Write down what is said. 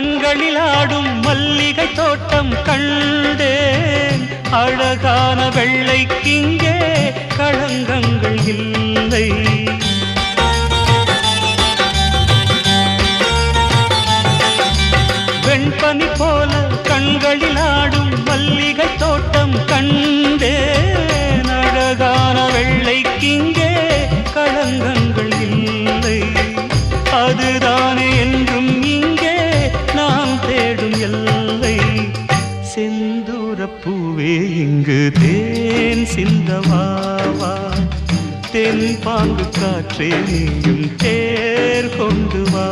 கண்களில் ஆடும் மல்லிகை தோட்டம் கண்டேன். அழகான வெள்ளைக்கிங்கே களங்கங்கள் இல்லை. வெண்பனி போல கண்களில் ஆடும் மல்லிகை தோட்டம் கண்டேன். அழகான வெள்ளைக்கிங்கே களங்கங்கள் இல்லை. அதுதானே என்றும் இங்கே நாம் தேடும் எல்லை. செந்தூரப்பூவே இங்கு தேன் சிந்தவாவா, தென் பாங்கு காற்றே நீயும் தேர் கொண்டு வா.